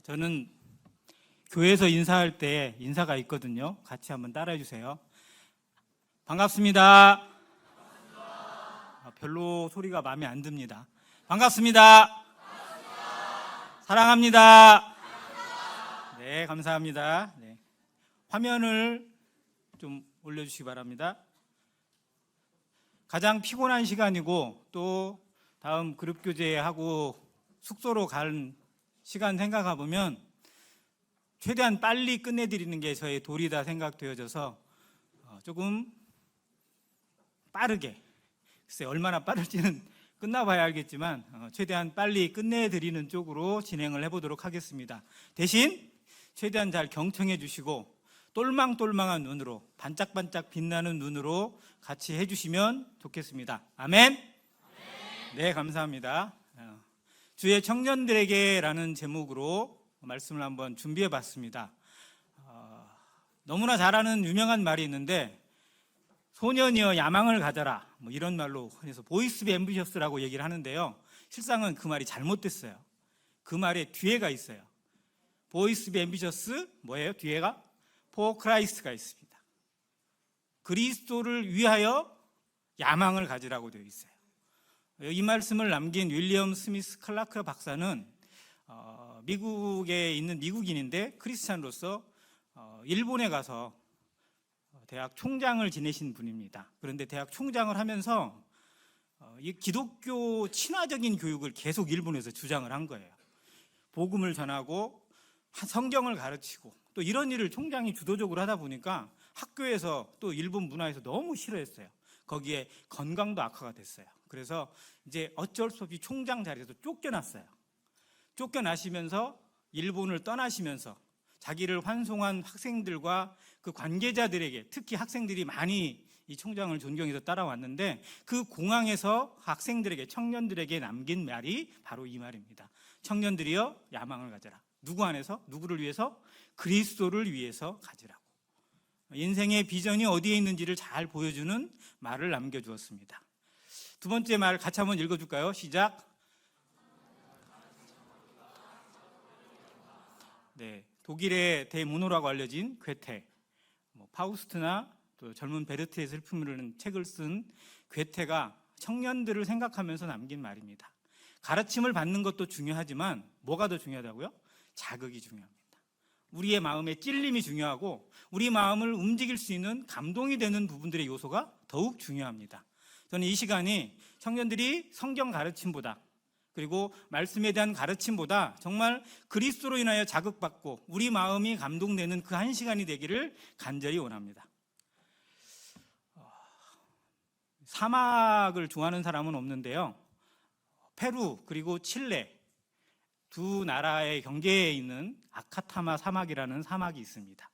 저는 교회에서 인사할 때 인사가 있거든요. 같이 한번 따라해 주세요. 반갑습니다. 별로 소리가 마음에 안 듭니다. 반갑습니다. 사랑합니다. 네, 감사합니다. 네. 화면을 좀 올려주시기 바랍니다. 가장 피곤한 시간이고 또 다음 그룹 교제하고 숙소로 갈 시간 생각해보면 최대한 빨리 끝내드리는 게 저의 도리다 생각되어져서 조금 빠르게, 글쎄 얼마나 빠를지는 끝나봐야 알겠지만 최대한 빨리 끝내드리는 쪽으로 진행을 해보도록 하겠습니다. 대신 최대한 잘 경청해 주시고 똘망똘망한 눈으로, 반짝반짝 빛나는 눈으로 같이 해주시면 좋겠습니다. 아멘? 네, 감사합니다. 주의 청년들에게라는 제목으로 말씀을 한번 준비해 봤습니다. 너무나 잘 아는 유명한 말이 있는데, 소년이여 야망을 가져라, 뭐 이런 말로 해서 보이스 오브 앰비셔스라고 얘기를 하는데요. 실상은 그 말이 잘못됐어요. 그 말에 뒤에가 있어요. 보이스 오브 앰비셔스 뭐예요? 뒤에가 for Christ가 있습니다. 그리스도를 위하여 야망을 가지라고 되어 있어요. 이 말씀을 남긴 윌리엄 스미스 클라크 박사는 미국에 있는 미국인인데 크리스찬으로서 일본에 가서 대학 총장을 지내신 분입니다. 그런데 대학 총장을 하면서 이 기독교 친화적인 교육을 계속 일본에서 주장을 한 거예요. 복음을 전하고 성경을 가르치고 또 이런 일을 총장이 주도적으로 하다 보니까 학교에서 또 일본 문화에서 너무 싫어했어요. 거기에 건강도 악화가 됐어요. 그래서 이제 어쩔 수 없이 총장 자리에서 쫓겨났어요. 쫓겨나시면서 일본을 떠나시면서 자기를 환송한 학생들과 그 관계자들에게, 특히 학생들이 많이 이 총장을 존경해서 따라왔는데, 그 공항에서 학생들에게, 청년들에게 남긴 말이 바로 이 말입니다. 청년들이여 야망을 가져라. 누구 안에서? 누구를 위해서? 그리스도를 위해서 가지라고. 인생의 비전이 어디에 있는지를 잘 보여주는 말을 남겨주었습니다. 두 번째 말 같이 한번 읽어줄까요? 시작. 네, 독일의 대문호라고 알려진 괴테, 파우스트나 또 젊은 베르트의 슬픔이라는 책을 쓴 괴테가 청년들을 생각하면서 남긴 말입니다. 가르침을 받는 것도 중요하지만 뭐가 더 중요하다고요? 자극이 중요합니다. 우리의 마음의 찔림이 중요하고 우리 마음을 움직일 수 있는 감동이 되는 부분들의 요소가 더욱 중요합니다. 저는 이 시간이 청년들이 성경 가르침보다, 그리고 말씀에 대한 가르침보다 정말 그리스도로 인하여 자극받고 우리 마음이 감동되는 그 한 시간이 되기를 간절히 원합니다. 사막을 좋아하는 사람은 없는데요. 페루 그리고 칠레 두 나라의 경계에 있는 아카타마 사막이라는 사막이 있습니다.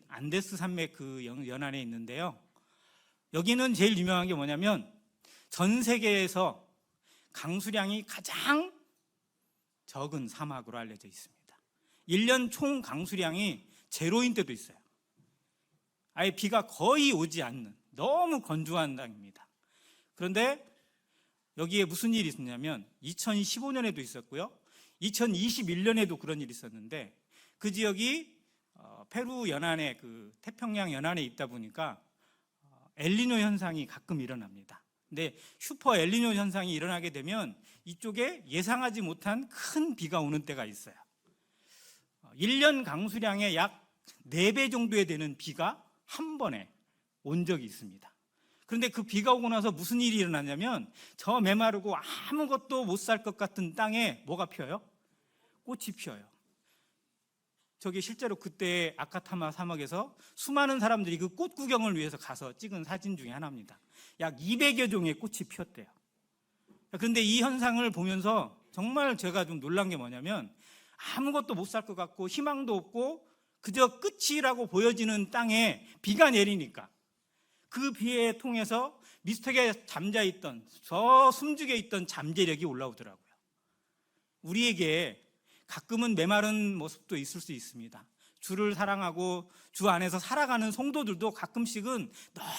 안데스 산맥 그 연안에 있는데요. 여기는 제일 유명한 게 뭐냐면 전 세계에서 강수량이 가장 적은 사막으로 알려져 있습니다. 1년 총 강수량이 제로인 때도 있어요. 아예 비가 거의 오지 않는 너무 건조한 땅입니다. 그런데 여기에 무슨 일이 있었냐면 2015년에도 있었고요. 2021년에도 그런 일이 있었는데, 그 지역이 페루 연안에, 그 태평양 연안에 있다 보니까 엘니뇨 현상이 가끔 일어납니다. 근데 슈퍼 엘니뇨 현상이 일어나게 되면 이쪽에 예상하지 못한 큰 비가 오는 때가 있어요. 1년 강수량의 약 4배 정도에 되는 비가 한 번에 온 적이 있습니다. 그런데 그 비가 오고 나서 무슨 일이 일어나냐면 저 메마르고 아무것도 못 살 것 같은 땅에 뭐가 피어요? 꽃이 피어요. 저게 실제로 그때 아카타마 사막에서 수많은 사람들이 그 꽃 구경을 위해서 가서 찍은 사진 중에 하나입니다. 약 200여 종의 꽃이 피었대요. 그런데 이 현상을 보면서 정말 제가 좀 놀란 게 뭐냐면, 아무것도 못 살 것 같고 희망도 없고 그저 끝이라고 보여지는 땅에 비가 내리니까 그 비에 통해서 미스터게 잠자있던, 저 숨죽여 있던 잠재력이 올라오더라고요. 우리에게 가끔은 메마른 모습도 있을 수 있습니다. 주를 사랑하고 주 안에서 살아가는 성도들도 가끔씩은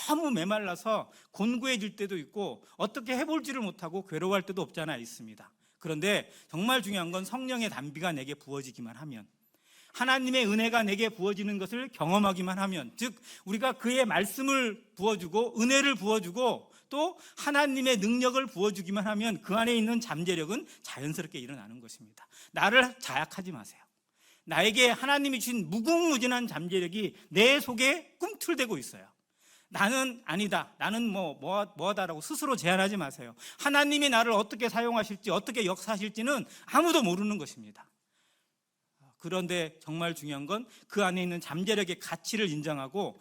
너무 메말라서 곤고해질 때도 있고 어떻게 해볼지를 못하고 괴로워할 때도 없지 않아 있습니다. 그런데 정말 중요한 건 성령의 단비가 내게 부어지기만 하면, 하나님의 은혜가 내게 부어지는 것을 경험하기만 하면, 즉 우리가 그의 말씀을 부어주고 은혜를 부어주고 또 하나님의 능력을 부어주기만 하면 그 안에 있는 잠재력은 자연스럽게 일어나는 것입니다. 나를 자약하지 마세요. 나에게 하나님이 주신 무궁무진한 잠재력이 내 속에 꿈틀대고 있어요. 나는 아니다, 나는 뭐하다라고 스스로 제한하지 마세요. 하나님이 나를 어떻게 사용하실지, 어떻게 역사하실지는 아무도 모르는 것입니다. 그런데 정말 중요한 건 그 안에 있는 잠재력의 가치를 인정하고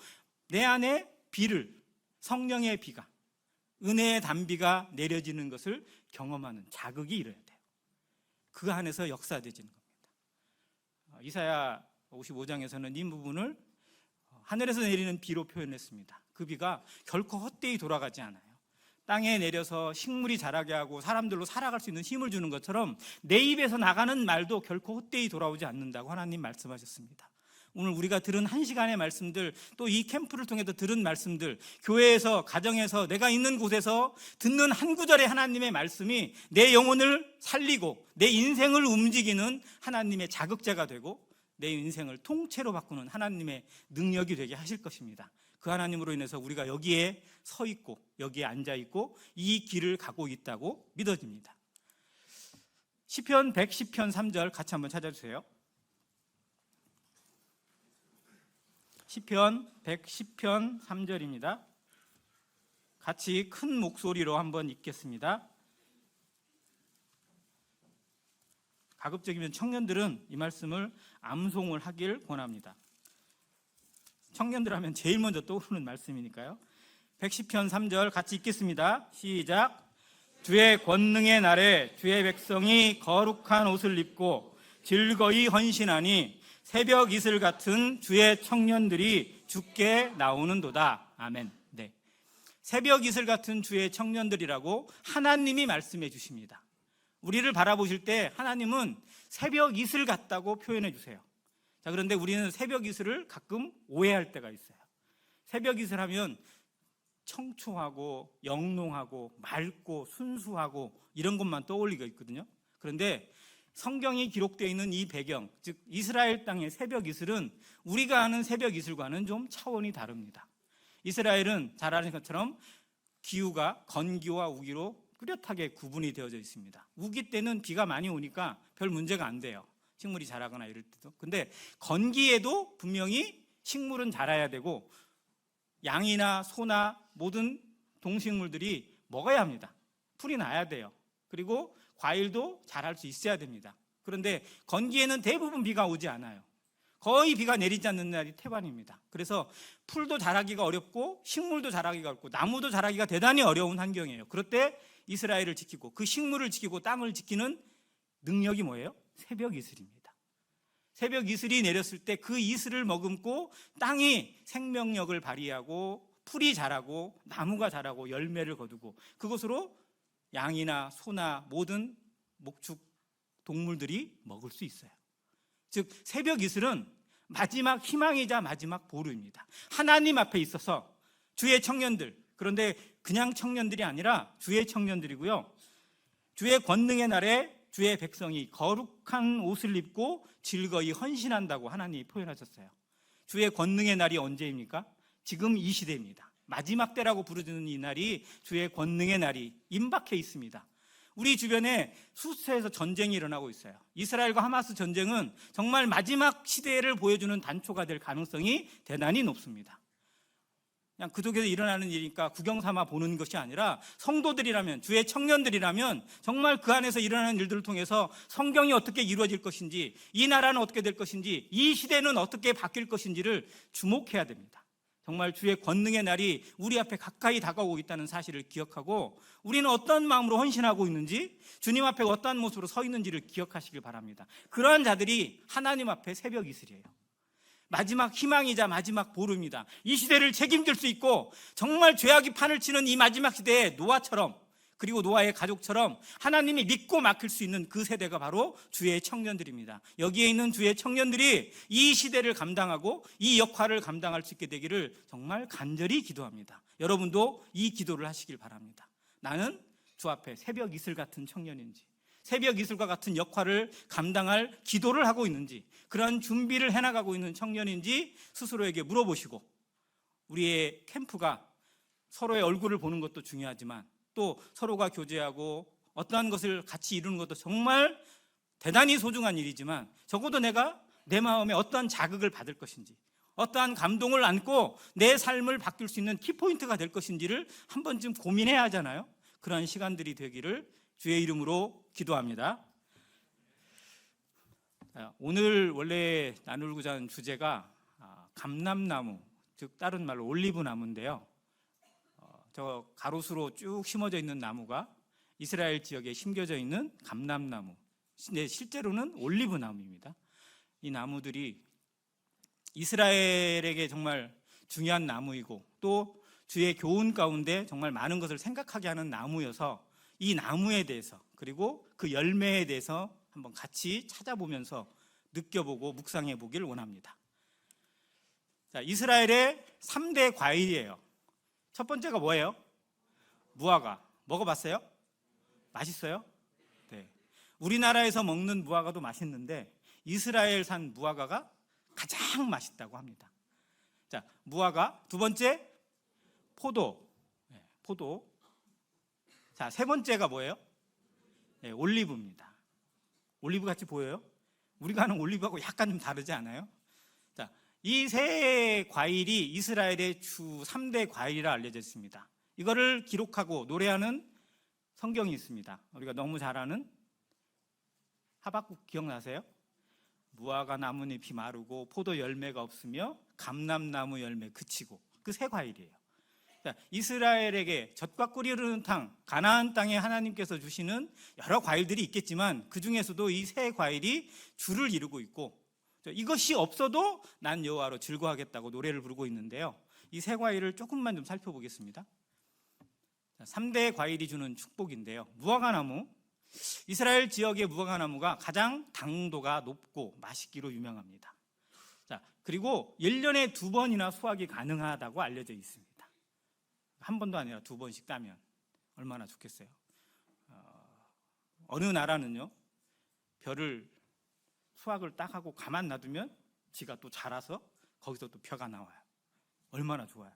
내 안에 비를, 성령의 비가, 은혜의 단비가 내려지는 것을 경험하는 자극이 일어나야 돼요. 그 안에서 역사되지는 겁니다. 이사야 55장에서는 이 부분을 하늘에서 내리는 비로 표현했습니다. 그 비가 결코 헛되이 돌아가지 않아요. 땅에 내려서 식물이 자라게 하고 사람들로 살아갈 수 있는 힘을 주는 것처럼 내 입에서 나가는 말도 결코 헛되이 돌아오지 않는다고 하나님 말씀하셨습니다. 오늘 우리가 들은 1시간의 말씀들, 또 이 캠프를 통해서 들은 말씀들, 교회에서, 가정에서, 내가 있는 곳에서 듣는 한 구절의 하나님의 말씀이 내 영혼을 살리고 내 인생을 움직이는 하나님의 자극제가 되고 내 인생을 통째로 바꾸는 하나님의 능력이 되게 하실 것입니다. 그 하나님으로 인해서 우리가 여기에 서 있고 여기에 앉아 있고 이 길을 가고 있다고 믿어집니다. 시편 110편 3절 같이 한번 찾아주세요. 시편 110편 3절입니다. 같이 큰 목소리로 한번 읽겠습니다. 가급적이면 청년들은 이 말씀을 암송을 하길 권합니다. 청년들 하면 제일 먼저 떠오르는 말씀이니까요. 110편 3절 같이 읽겠습니다. 시작. 주의 권능의 날에 주의 백성이 거룩한 옷을 입고 즐거이 헌신하니 새벽 이슬 같은 주의 청년들이 주께 나오는도다. 아멘. 네. 새벽 이슬 같은 주의 청년들이라고 하나님이 말씀해 주십니다. 우리를 바라보실 때 하나님은 새벽 이슬 같다고 표현해 주세요. 자, 그런데 우리는 새벽 이슬을 가끔 오해할 때가 있어요. 새벽 이슬 하면 청초하고 영롱하고 맑고 순수하고 이런 것만 떠올리고 있거든요. 그런데 성경이 기록되어 있는 이 배경, 즉 이스라엘 땅의 새벽 이슬은 우리가 아는 새벽 이슬과는 좀 차원이 다릅니다. 이스라엘은 잘 아는 것처럼 기후가 건기와 우기로 뚜렷하게 구분이 되어져 있습니다. 우기 때는 비가 많이 오니까 별 문제가 안 돼요. 식물이 자라거나 이럴 때도. 근데 건기에도 분명히 식물은 자라야 되고 양이나 소나 모든 동식물들이 먹어야 합니다. 풀이 나야 돼요. 그리고 과일도 자랄 수 있어야 됩니다. 그런데 건기에는 대부분 비가 오지 않아요. 거의 비가 내리지 않는 날이 태반입니다. 그래서 풀도 자라기가 어렵고 식물도 자라기가 어렵고 나무도 자라기가 대단히 어려운 환경이에요. 그럴 때 이스라엘을 지키고 그 식물을 지키고 땅을 지키는 능력이 뭐예요? 새벽 이슬입니다. 새벽 이슬이 내렸을 때 그 이슬을 머금고 땅이 생명력을 발휘하고 풀이 자라고 나무가 자라고 열매를 거두고 그것으로 양이나 소나 모든 목축 동물들이 먹을 수 있어요. 즉 새벽 이슬은 마지막 희망이자 마지막 보루입니다. 하나님 앞에 있어서 주의 청년들, 그런데 그냥 청년들이 아니라 주의 청년들이고요, 주의 권능의 날에 주의 백성이 거룩한 옷을 입고 즐거이 헌신한다고 하나님이 표현하셨어요. 주의 권능의 날이 언제입니까? 지금 이 시대입니다. 마지막 때라고 부르는 이 날이 주의 권능의 날이 임박해 있습니다. 우리 주변에 수세에서 전쟁이 일어나고 있어요. 이스라엘과 하마스 전쟁은 정말 마지막 시대를 보여주는 단초가 될 가능성이 대단히 높습니다. 그냥 그 속에서 일어나는 일이니까 구경 삼아 보는 것이 아니라 성도들이라면, 주의 청년들이라면 정말 그 안에서 일어나는 일들을 통해서 성경이 어떻게 이루어질 것인지, 이 나라는 어떻게 될 것인지, 이 시대는 어떻게 바뀔 것인지를 주목해야 됩니다. 정말 주의 권능의 날이 우리 앞에 가까이 다가오고 있다는 사실을 기억하고 우리는 어떤 마음으로 헌신하고 있는지, 주님 앞에 어떠한 모습으로 서 있는지를 기억하시길 바랍니다. 그러한 자들이 하나님 앞에 새벽 이슬이에요. 마지막 희망이자 마지막 보루입니다. 이 시대를 책임질 수 있고 정말 죄악이 판을 치는 이 마지막 시대에 노아처럼, 그리고 노아의 가족처럼 하나님이 믿고 맡길 수 있는 그 세대가 바로 주의 청년들입니다. 여기에 있는 주의 청년들이 이 시대를 감당하고 이 역할을 감당할 수 있게 되기를 정말 간절히 기도합니다. 여러분도 이 기도를 하시길 바랍니다. 나는 주 앞에 새벽 이슬 같은 청년인지, 새벽 이슬과 같은 역할을 감당할 기도를 하고 있는지, 그런 준비를 해나가고 있는 청년인지 스스로에게 물어보시고, 우리의 캠프가 서로의 얼굴을 보는 것도 중요하지만 또 서로가 교제하고 어떠한 것을 같이 이루는 것도 정말 대단히 소중한 일이지만, 적어도 내가 내 마음에 어떠한 자극을 받을 것인지, 어떠한 감동을 안고 내 삶을 바뀔 수 있는 키포인트가 될 것인지를 한 번쯤 고민해야 하잖아요. 그런 시간들이 되기를 주의 이름으로 기도합니다. 오늘 원래 나누고자 하는 주제가 감람나무, 즉 다른 말로 올리브 나무인데요. 저 가로수로 쭉 심어져 있는 나무가 이스라엘 지역에 심겨져 있는 감람나무, 실제로는 올리브 나무입니다. 이 나무들이 이스라엘에게 정말 중요한 나무이고 또 주의 교훈 가운데 정말 많은 것을 생각하게 하는 나무여서 이 나무에 대해서, 그리고 그 열매에 대해서 한번 같이 찾아보면서 느껴보고 묵상해 보길 원합니다. 자, 이스라엘의 3대 과일이에요. 첫 번째가 뭐예요? 무화과. 먹어봤어요? 맛있어요? 네. 우리나라에서 먹는 무화과도 맛있는데 이스라엘산 무화과가 가장 맛있다고 합니다. 자, 무화과. 두 번째, 포도. 네, 포도. 자, 세 번째가 뭐예요? 네, 올리브입니다. 올리브 같이 보여요? 우리가 하는 올리브하고 약간 좀 다르지 않아요? 자, 이 세 과일이 이스라엘의 주 3대 과일이라 알려져 있습니다. 이거를 기록하고 노래하는 성경이 있습니다. 우리가 너무 잘 아는 하박국 기억나세요? 무화과 나뭇잎이 마르고 포도 열매가 없으며 감람나무 열매 그치고, 그 세 과일이에요. 자, 이스라엘에게 젖과 꿀이 흐르는 땅, 가나안 땅에 하나님께서 주시는 여러 과일들이 있겠지만 그 중에서도 이 세 과일이 주를 이루고 있고, 이것이 없어도 난 여호와로 즐거워하겠다고 노래를 부르고 있는데요. 이 세 과일을 조금만 좀 살펴보겠습니다. 3대 과일이 주는 축복인데요. 무화과나무, 이스라엘 지역의 무화과나무가 가장 당도가 높고 맛있기로 유명합니다. 자, 그리고 1년에 2번이나 수확이 가능하다고 알려져 있습니다. 한 번도 아니라 2번씩 따면 얼마나 좋겠어요. 어느 나라는요, 벼를 수확을 딱 하고 가만 놔두면 지가 또 자라서 거기서 또 벼가 나와요. 얼마나 좋아요.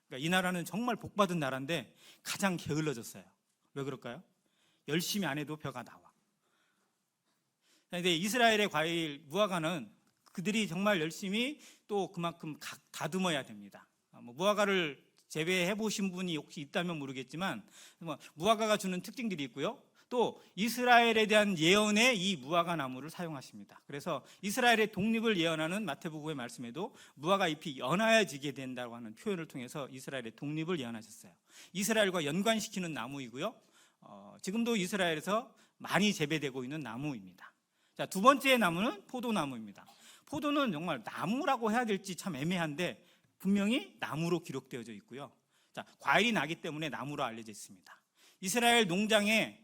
그러니까 이 나라는 정말 복받은 나라인데 가장 게을러졌어요. 왜 그럴까요? 열심히 안 해도 벼가 나와. 그런데 이스라엘의 과일 무화과는 그들이 정말 열심히 또 그만큼 다듬어야 됩니다. 무화과를 재배해 보신 분이 혹시 있다면 모르겠지만 무화과가 주는 특징들이 있고요. 또 이스라엘에 대한 예언에 이 무화과 나무를 사용하십니다. 그래서 이스라엘의 독립을 예언하는 마태복음의 말씀에도 무화과 잎이 연하여지게 된다고 하는 표현을 통해서 이스라엘의 독립을 예언하셨어요. 이스라엘과 연관시키는 나무이고요. 지금도 이스라엘에서 많이 재배되고 있는 나무입니다. 자, 두 번째 나무는 포도나무입니다. 포도는 정말 나무라고 해야 될지 참 애매한데 분명히 나무로 기록되어져 있고요. 자, 과일이 나기 때문에 나무로 알려져 있습니다. 이스라엘 농장에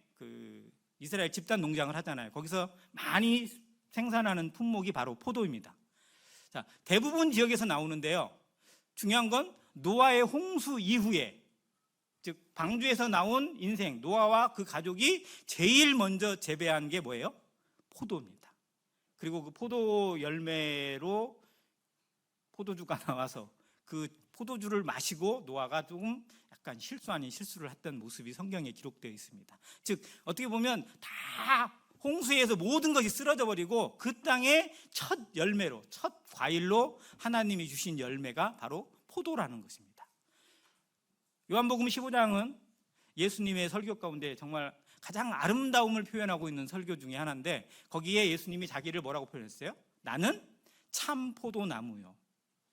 이스라엘 집단 농장을 하잖아요. 거기서 많이 생산하는 품목이 바로 포도입니다. 자, 대부분 지역에서 나오는데요. 중요한 건 노아의 홍수 이후에, 즉 방주에서 나온 인생 노아와 그 가족이 제일 먼저 재배한 게 뭐예요? 포도입니다. 그리고 그 포도 열매로 포도주가 나와서 그 포도주를 마시고 노아가 조금 약간 실수 아닌 실수를 했던 모습이 성경에 기록되어 있습니다. 즉 어떻게 보면 다 홍수에서 모든 것이 쓰러져 버리고 그 땅의 첫 열매로, 첫 과일로 하나님이 주신 열매가 바로 포도라는 것입니다. 요한복음 15장은 예수님의 설교 가운데 정말 가장 아름다움을 표현하고 있는 설교 중에 하나인데, 거기에 예수님이 자기를 뭐라고 표현했어요? 나는 참 포도나무요,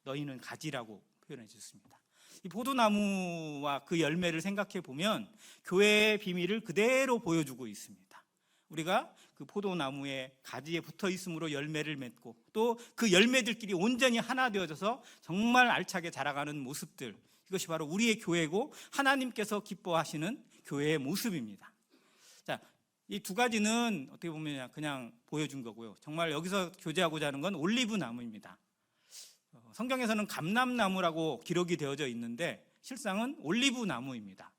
너희는 가지라고 표현해 주셨습니다. 이 포도나무와 그 열매를 생각해 보면 교회의 비밀을 그대로 보여주고 있습니다. 우리가 그 포도나무의 가지에 붙어 있음으로 열매를 맺고 또 그 열매들끼리 온전히 하나 되어져서 정말 알차게 자라가는 모습들, 이것이 바로 우리의 교회고 하나님께서 기뻐하시는 교회의 모습입니다. 자, 이 두 가지는 어떻게 보면 그냥 보여준 거고요. 정말 여기서 교제하고자 하는 건 올리브 나무입니다. 성경에서는 감람나무라고 기록이 되어져 있는데 실상은 올리브 나무입니다.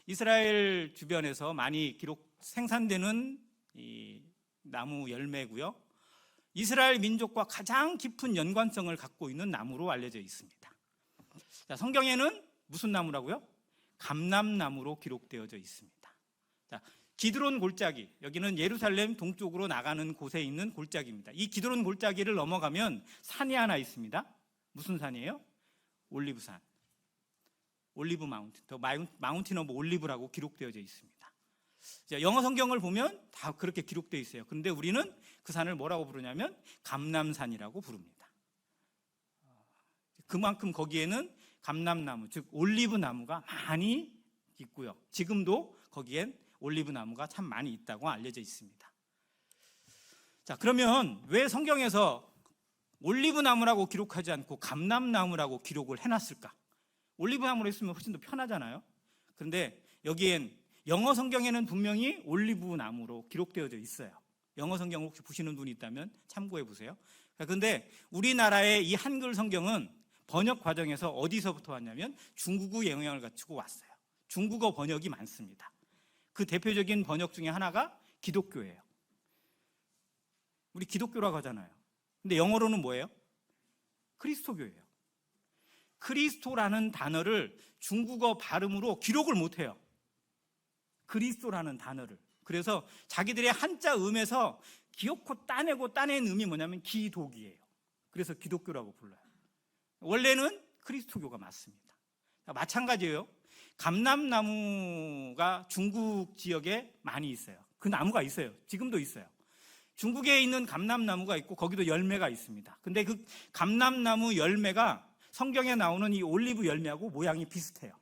이스라엘 주변에서 많이 생산되는 이 나무 열매고요. 이스라엘 민족과 가장 깊은 연관성을 갖고 있는 나무로 알려져 있습니다. 자, 성경에는 무슨 나무라고요? 감람나무로 기록되어져 있습니다. 자, 기드론 골짜기, 여기는 예루살렘 동쪽으로 나가는 곳에 있는 골짜기입니다. 이 기드론 골짜기를 넘어가면 산이 하나 있습니다. 무슨 산이에요? 올리브산, 올리브 마운틴, 더 마운틴 오브 올리브라고 기록되어져 있습니다. 자, 영어 성경을 보면 다 그렇게 기록되어 있어요. 그런데 우리는 그 산을 뭐라고 부르냐면 감람산이라고 부릅니다. 그만큼 거기에는 감람나무, 즉 올리브 나무가 많이 있고요. 지금도 거기엔 올리브 나무가 참 많이 있다고 알려져 있습니다. 자, 그러면 왜 성경에서 올리브 나무라고 기록하지 않고 감람나무라고 기록을 해놨을까? 올리브 나무로 했으면 훨씬 더 편하잖아요. 그런데 여기엔 영어 성경에는 분명히 올리브 나무로 기록되어져 있어요. 영어 성경을 혹시 보시는 분이 있다면 참고해 보세요. 그런데 우리나라의 이 한글 성경은 번역 과정에서 어디서부터 왔냐면 중국어 영향을 갖추고 왔어요. 중국어 번역이 많습니다. 그 대표적인 번역 중에 하나가 기독교예요. 우리 기독교라고 하잖아요. 근데 영어로는 뭐예요? 그리스도교예요. 그리스도라는 단어를 중국어 발음으로 기록을 못해요. 그리스도라는 단어를. 그래서 자기들의 한자 음에서 기어코 따낸 음이 뭐냐면 기독이에요. 그래서 기독교라고 불러요. 원래는 그리스도교가 맞습니다. 마찬가지예요. 감람나무가 중국 지역에 많이 있어요. 그 나무가 있어요. 지금도 있어요. 중국에 있는 감람나무가 있고 거기도 열매가 있습니다. 근데 그 감람나무 열매가 성경에 나오는 이 올리브 열매하고 모양이 비슷해요.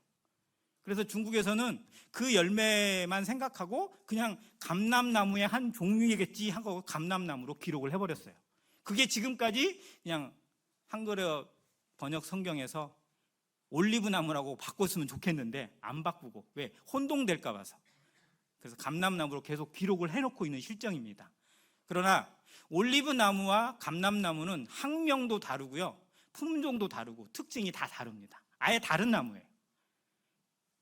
그래서 중국에서는 그 열매만 생각하고 그냥 감람나무의 한 종류이겠지 하고 감람나무로 기록을 해버렸어요. 그게 지금까지 그냥 한글의 번역 성경에서 올리브나무라고 바꿨으면 좋겠는데 안 바꾸고, 왜? 혼동될까 봐서. 그래서 감람나무로 계속 기록을 해놓고 있는 실정입니다. 그러나 올리브나무와 감람나무는 학명도 다르고요, 품종도 다르고 특징이 다 다릅니다. 아예 다른 나무예요.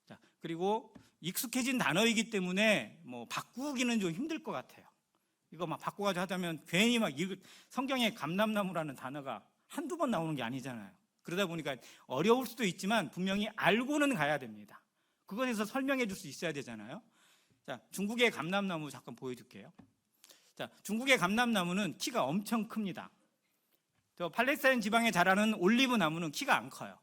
자, 그리고 익숙해진 단어이기 때문에 뭐 바꾸기는 좀 힘들 것 같아요. 이거 막 바꿔가지고 하자면 괜히 막 성경에 감람나무라는 단어가 한두 번 나오는 게 아니잖아요. 그러다 보니까 어려울 수도 있지만 분명히 알고는 가야 됩니다. 그것에서 설명해 줄 수 있어야 되잖아요. 자, 중국의 감람나무 잠깐 보여줄게요. 자, 중국의 감람나무는 키가 엄청 큽니다. 저 팔레스타인 지방에 자라는 올리브 나무는 키가 안 커요.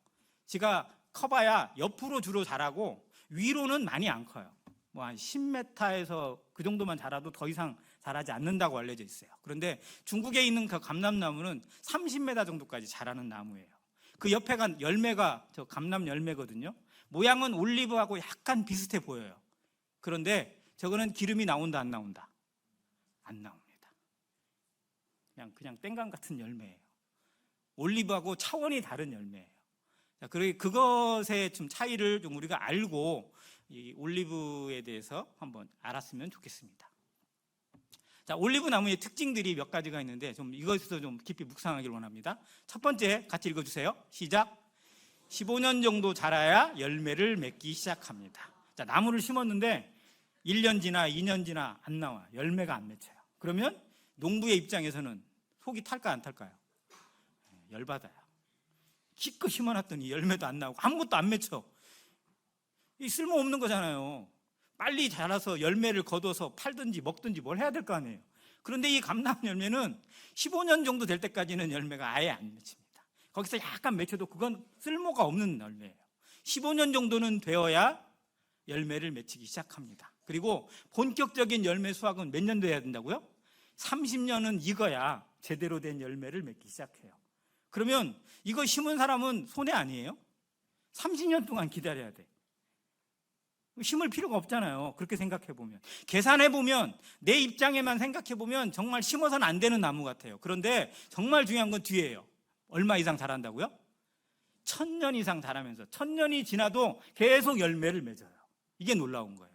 지가 커봐야 옆으로 주로 자라고 위로는 많이 안 커요. 뭐 한 10m에서 그 정도만 자라도 더 이상 자라지 않는다고 알려져 있어요. 그런데 중국에 있는 그 감람나무는 30m 정도까지 자라는 나무예요. 그 옆에가 열매가 저 감람 열매거든요. 모양은 올리브하고 약간 비슷해 보여요. 그런데 저거는 기름이 나온다 안 나온다? 안 나옵니다. 그냥 땡강 같은 열매예요. 올리브하고 차원이 다른 열매예요. 자, 그것의 좀 차이를 좀 우리가 알고 이 올리브에 대해서 한번 알았으면 좋겠습니다. 자, 올리브 나무의 특징들이 몇 가지가 있는데 좀 이것에서 좀 깊이 묵상하기를 원합니다. 첫 번째 같이 읽어주세요. 시작. 15년 정도 자라야 열매를 맺기 시작합니다. 자, 나무를 심었는데 1년 지나 2년 지나 안 나와. 열매가 안 맺혀요. 그러면 농부의 입장에서는 속이 탈까 안 탈까요? 열받아요. 기껏 심어놨더니 열매도 안 나오고 아무것도 안 맺혀. 이 쓸모없는 거잖아요. 빨리 자라서 열매를 거둬서 팔든지 먹든지 뭘 해야 될 거 아니에요. 그런데 이 감람 열매는 15년 정도 될 때까지는 열매가 아예 안 맺힙니다. 거기서 약간 맺혀도 그건 쓸모가 없는 열매예요. 15년 정도는 되어야 열매를 맺히기 시작합니다. 그리고 본격적인 열매 수확은 몇 년 돼야 된다고요? 30년은 익어야 제대로 된 열매를 맺기 시작해요. 그러면 이거 심은 사람은 손해 아니에요? 30년 동안 기다려야 돼. 심을 필요가 없잖아요. 그렇게 생각해보면. 계산해보면, 내 입장에만 생각해보면 정말 심어서는 안 되는 나무 같아요. 그런데 정말 중요한 건 뒤에요. 얼마 이상 자란다고요? 1000년 이상 자라면서 1000년이 지나도 계속 열매를 맺어요. 이게 놀라운 거예요.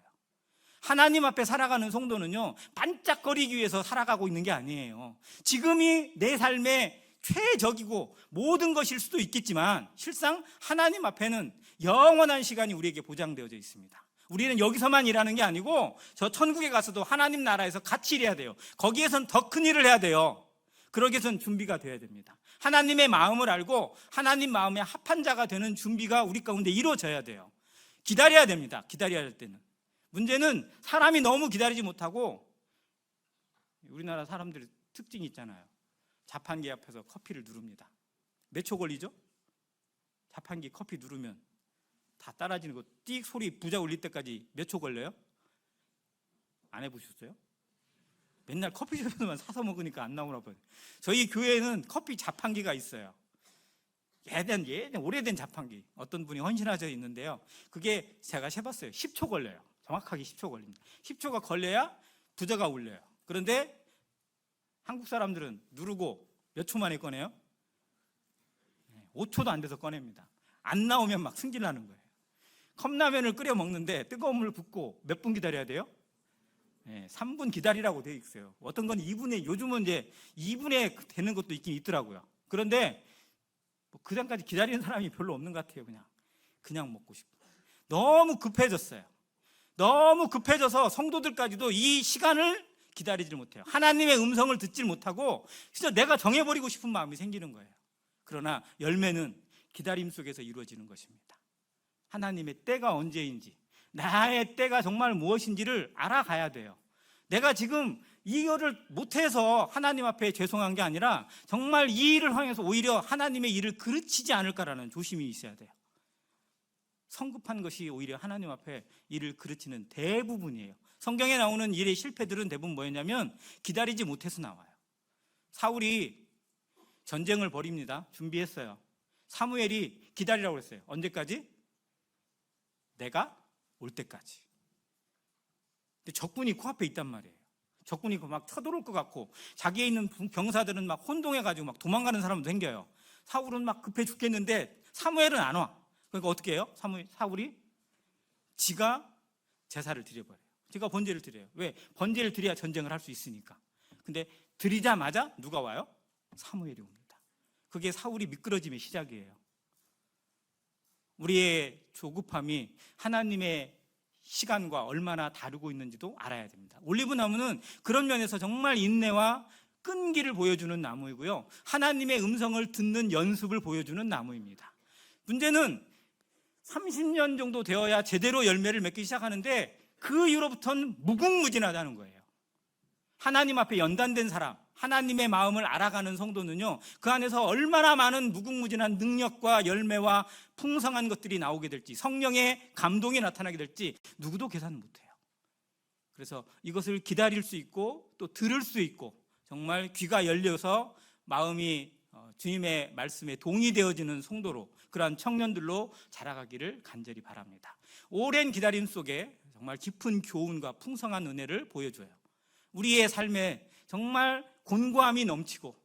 하나님 앞에 살아가는 성도는요, 반짝거리기 위해서 살아가고 있는 게 아니에요. 지금이 내 삶의 최적이고 모든 것일 수도 있겠지만 실상 하나님 앞에는 영원한 시간이 우리에게 보장되어져 있습니다. 우리는 여기서만 일하는 게 아니고 저 천국에 가서도 하나님 나라에서 같이 일해야 돼요. 거기에선 더 큰 일을 해야 돼요. 그러기 위해서는 준비가 돼야 됩니다. 하나님의 마음을 알고 하나님 마음에 합한 자가 되는 준비가 우리 가운데 이루어져야 돼요. 기다려야 됩니다. 기다려야 할 때는. 문제는 사람이 너무 기다리지 못하고, 우리나라 사람들 특징이 있잖아요. 자판기 앞에서 커피를 누릅니다. 몇 초 걸리죠? 자판기 커피 누르면 다 따라지는 거, 띡 소리 부자 울릴 때까지 몇 초 걸려요? 안 해보셨어요? 맨날 커피숍에서만 사서 먹으니까 안 나오나 봐요. 저희 교회에는 커피 자판기가 있어요. 예전 오래된 자판기. 어떤 분이 헌신하셔 있는데요. 그게 제가 세봤어요. 10초 걸려요. 정확하게 10초 걸립니다. 10초가 걸려야 부자가 울려요. 그런데 한국 사람들은 누르고 몇 초 만에 꺼내요? 5초도 안 돼서 꺼냅니다. 안 나오면 막 승질나는 거예요. 컵라면을 끓여 먹는데 뜨거운 물 붓고 몇 분 기다려야 돼요? 3분 기다리라고 되어 있어요. 어떤 건 2분에, 요즘은 이제 2분에 되는 것도 있긴 있더라고요. 그런데 그 전까지 기다리는 사람이 별로 없는 것 같아요. 그냥 먹고 싶고. 너무 급해졌어요. 너무 급해져서 성도들까지도 이 시간을 기다리질 못해요. 하나님의 음성을 듣질 못하고 진짜 내가 정해버리고 싶은 마음이 생기는 거예요. 그러나 열매는 기다림 속에서 이루어지는 것입니다. 하나님의 때가 언제인지, 나의 때가 정말 무엇인지를 알아가야 돼요. 내가 지금 이 일을 못해서 하나님 앞에 죄송한 게 아니라 정말 이 일을 향해서 오히려 하나님의 일을 그르치지 않을까라는 조심이 있어야 돼요. 성급한 것이 오히려 하나님 앞에 일을 그르치는 대부분이에요. 성경에 나오는 일의 실패들은 대부분 뭐였냐면 기다리지 못해서 나와요. 사울이 전쟁을 벌입니다. 준비했어요. 사무엘이 기다리라고 그랬어요. 언제까지? 내가 올 때까지. 근데 적군이 코앞에 있단 말이에요. 적군이 막 쳐들어올 것 같고 자기에 있는 병사들은 막 혼동해가지고 막 도망가는 사람도 생겨요. 사울은 막 급해 죽겠는데 사무엘은 안 와. 그러니까 어떻게 해요? 사울이 지가 제사를 드려버려요. 지가 번제를 드려요. 왜? 번제를 드려야 전쟁을 할 수 있으니까. 근데 드리자마자 누가 와요? 사무엘이 옵니다. 그게 사울이 미끄러짐의 시작이에요. 우리의 조급함이 하나님의 시간과 얼마나 다르고 있는지도 알아야 됩니다. 올리브나무는 그런 면에서 정말 인내와 끈기를 보여주는 나무이고요. 하나님의 음성을 듣는 연습을 보여주는 나무입니다. 문제는 30년 정도 되어야 제대로 열매를 맺기 시작하는데 그 이후로부터는 무궁무진하다는 거예요. 하나님 앞에 연단된 사람, 하나님의 마음을 알아가는 성도는요, 그 안에서 얼마나 많은 무궁무진한 능력과 열매와 풍성한 것들이 나오게 될지, 성령의 감동이 나타나게 될지 누구도 계산 못해요. 그래서 이것을 기다릴 수 있고 또 들을 수 있고 정말 귀가 열려서 마음이 주님의 말씀에 동의되어지는 성도로, 그러한 청년들로 자라가기를 간절히 바랍니다. 오랜 기다림 속에 정말 깊은 교훈과 풍성한 은혜를 보여줘요. 우리의 삶에 정말 곤고함이 넘치고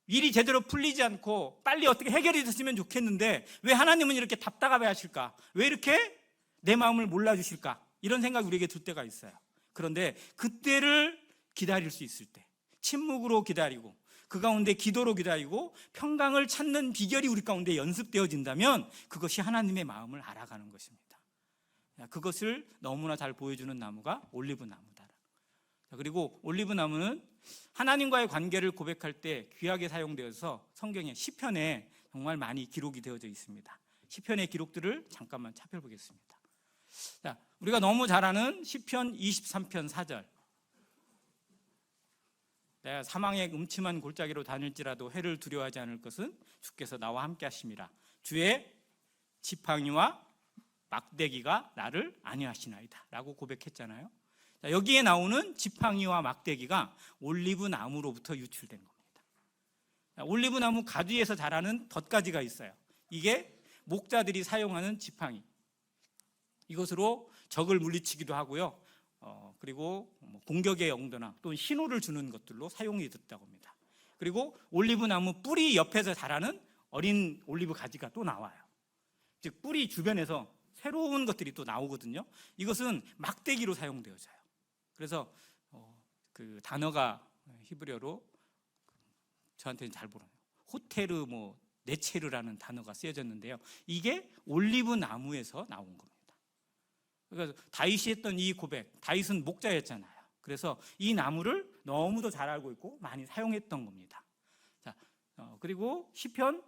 일이 제대로 풀리지 않고 빨리 어떻게 해결이 됐으면 좋겠는데 왜 하나님은 이렇게 답답해 하실까? 왜 이렇게 내 마음을 몰라주실까? 이런 생각이 우리에게 들 때가 있어요. 그런데 그때를 기다릴 수 있을 때, 침묵으로 기다리고 그 가운데 기도로 기다리고 평강을 찾는 비결이 우리 가운데 연습되어진다면 그것이 하나님의 마음을 알아가는 것입니다. 그것을 너무나 잘 보여주는 나무가 올리브 나무다. 그리고 올리브 나무는 하나님과의 관계를 고백할 때 귀하게 사용되어서 성경의 시편에 정말 많이 기록이 되어져 있습니다. 시편의 기록들을 잠깐만 살펴보겠습니다. 자, 우리가 너무 잘 아는 시편 23편 4절. 내가 사망의 음침한 골짜기로 다닐지라도 해를 두려워하지 않을 것은 주께서 나와 함께 하심이라. 주의 지팡이와 막대기가 나를 안위하시나이다 라고 고백했잖아요. 자, 여기에 나오는 지팡이와 막대기가 올리브 나무로부터 유출된 겁니다. 자, 올리브 나무 가지에서 자라는 덧가지가 있어요. 이게 목자들이 사용하는 지팡이. 이것으로 적을 물리치기도 하고요. 그리고 공격의 용도나 또는 신호를 주는 것들로 사용이 됐다고 합니다. 그리고 올리브 나무 뿌리 옆에서 자라는 어린 올리브 가지가 또 나와요. 즉 뿌리 주변에서 새로운 것들이 또 나오거든요. 이것은 막대기로 사용되어져요. 그래서 그 단어가 히브리어로 저한테는 잘 모르네요. 호테르 네체르라는 단어가 쓰여졌는데요. 이게 올리브 나무에서 나온 겁니다. 그러니까 다윗이 했던 이 고백, 다윗은 목자였잖아요. 그래서 이 나무를 너무도 잘 알고 있고 많이 사용했던 겁니다. 자, 그리고 시편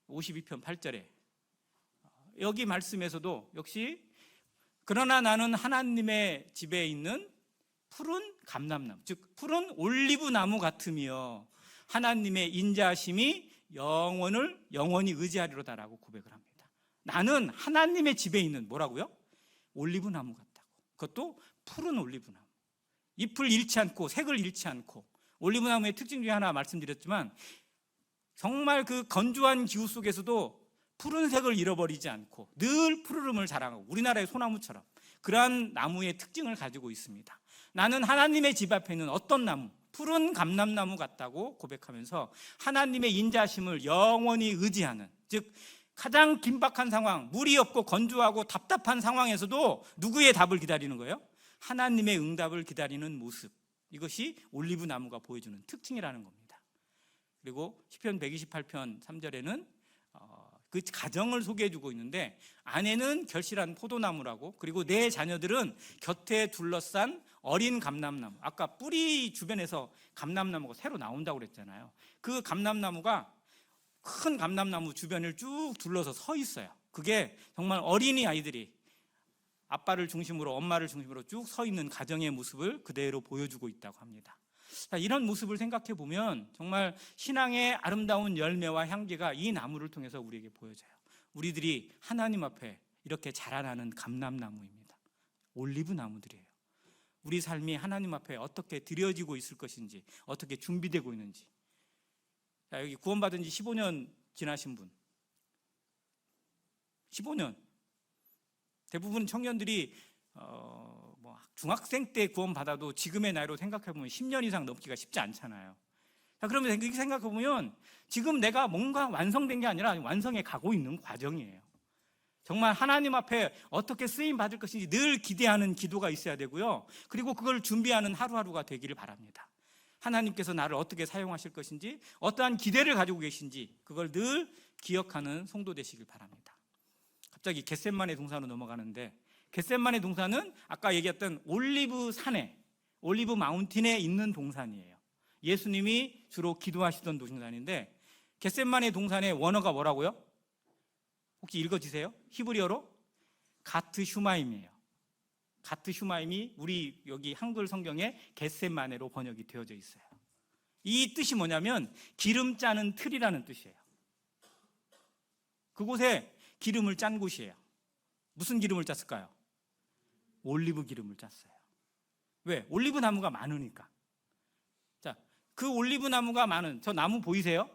52편 8절에 여기 말씀에서도 역시 그러나 나는 하나님의 집에 있는 푸른 감람나무, 즉 푸른 올리브 나무 같으며 하나님의 인자하심이 영원히 의지하리로다라고 고백을 합니다. 나는 하나님의 집에 있는 뭐라고요? 올리브 나무 같다고. 그것도 푸른 올리브 나무. 잎을 잃지 않고 색을 잃지 않고. 올리브 나무의 특징 중에 하나 말씀드렸지만 정말 그 건조한 기후 속에서도 푸른색을 잃어버리지 않고 늘 푸르름을 자랑하고 우리나라의 소나무처럼 그러한 나무의 특징을 가지고 있습니다. 나는 하나님의 집 앞에 있는 어떤 나무, 푸른 감람나무 같다고 고백하면서 하나님의 인자심을 영원히 의지하는, 즉 가장 긴박한 상황, 물이 없고 건조하고 답답한 상황에서도 누구의 답을 기다리는 거예요? 하나님의 응답을 기다리는 모습. 이것이 올리브 나무가 보여주는 특징이라는 겁니다. 그리고 시편 128편 3절에는 그 가정을 소개해주고 있는데 아내는 결실한 포도나무라고, 그리고 내 자녀들은 곁에 둘러싼 어린 감람나무. 아까 뿌리 주변에서 감람나무가 새로 나온다고 그랬잖아요. 그 감람나무가 큰 감람나무 주변을 쭉 둘러서 서 있어요. 그게 정말 어린이 아이들이 아빠를 중심으로 엄마를 중심으로 쭉 서 있는 가정의 모습을 그대로 보여주고 있다고 합니다. 자, 이런 모습을 생각해 보면 정말 신앙의 아름다운 열매와 향기가 이 나무를 통해서 우리에게 보여져요. 우리들이 하나님 앞에 이렇게 자라나는 감람나무입니다. 올리브 나무들이에요. 우리 삶이 하나님 앞에 어떻게 드려지고 있을 것인지, 어떻게 준비되고 있는지. 자, 여기 구원받은 지 15년 지나신 분, 15년. 대부분 청년들이 중학생 때 구원받아도 지금의 나이로 생각해보면 10년 이상 넘기가 쉽지 않잖아요. 자, 그러면 이렇게 생각해보면 지금 내가 뭔가 완성된 게 아니라 완성해 가고 있는 과정이에요. 정말 하나님 앞에 어떻게 쓰임 받을 것인지 늘 기대하는 기도가 있어야 되고요. 그리고 그걸 준비하는 하루하루가 되기를 바랍니다. 하나님께서 나를 어떻게 사용하실 것인지, 어떠한 기대를 가지고 계신지 그걸 늘 기억하는 성도 되시길 바랍니다. 갑자기 겟세마네 동산으로 넘어가는데, 겟세마네 동산은 아까 얘기했던 올리브 산에, 올리브 마운틴에 있는 동산이에요. 예수님이 주로 기도하시던 동산인데, 겟세마네 동산의 원어가 뭐라고요? 혹시 읽어주세요? 히브리어로 가트 슈마임이에요. 가트 슈마임이 우리 여기 한글 성경에 겟세마네로 번역이 되어져 있어요. 이 뜻이 뭐냐면 기름 짜는 틀이라는 뜻이에요. 그곳에 기름을 짠 곳이에요. 무슨 기름을 짰을까요? 올리브 기름을 짰어요. 왜? 올리브 나무가 많으니까. 자, 그 올리브 나무가 많은 저 나무 보이세요?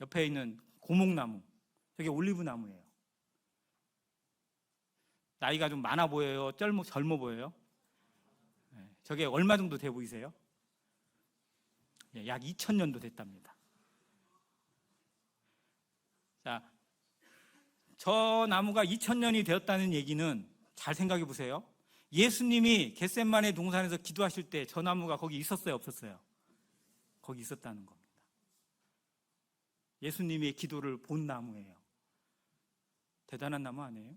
옆에 있는 고목나무, 저게 올리브 나무예요. 나이가 좀 많아 보여요? 젊어 보여요? 네, 저게 얼마 정도 돼 보이세요? 약 2000년도 됐답니다. 자, 저 나무가 2000년이 되었다는 얘기는 잘 생각해 보세요. 예수님이 겟세마네 동산에서 기도하실 때 저 나무가 거기 있었어요, 없었어요? 거기 있었다는 겁니다. 예수님의 기도를 본 나무예요. 대단한 나무 아니에요?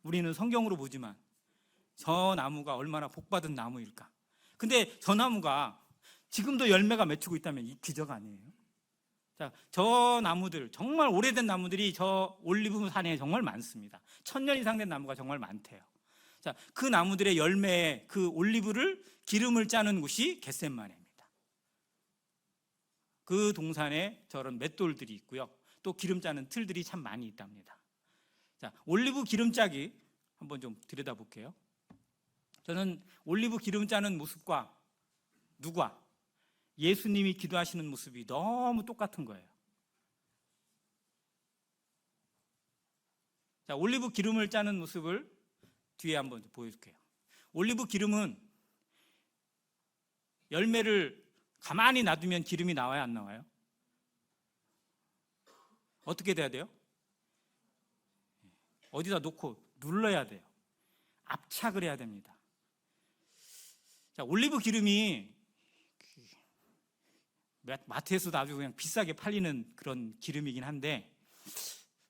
우리는 성경으로 보지만 저 나무가 얼마나 복받은 나무일까? 근데 저 나무가 지금도 열매가 맺히고 있다면 이 기적 아니에요? 자, 저 나무들, 정말 오래된 나무들이 저 올리브 산에 정말 많습니다. 1000년 이상 된 나무가 정말 많대요. 자, 그 나무들의 열매에 그 올리브를 기름을 짜는 곳이 겟세마네입니다. 그 동산에 저런 맷돌들이 있고요. 또 기름 짜는 틀들이 참 많이 있답니다. 자, 올리브 기름 짜기 한번 좀 들여다볼게요. 저는 올리브 기름 짜는 모습과 누가? 예수님이 기도하시는 모습이 너무 똑같은 거예요. 자, 올리브 기름을 짜는 모습을 뒤에 한번 보여줄게요. 올리브 기름은 열매를 가만히 놔두면 기름이 나와요, 안 나와요? 어떻게 돼야 돼요? 어디다 놓고 눌러야 돼요. 압착을 해야 됩니다. 자, 올리브 기름이 마트에서도 아주 그냥 비싸게 팔리는 그런 기름이긴 한데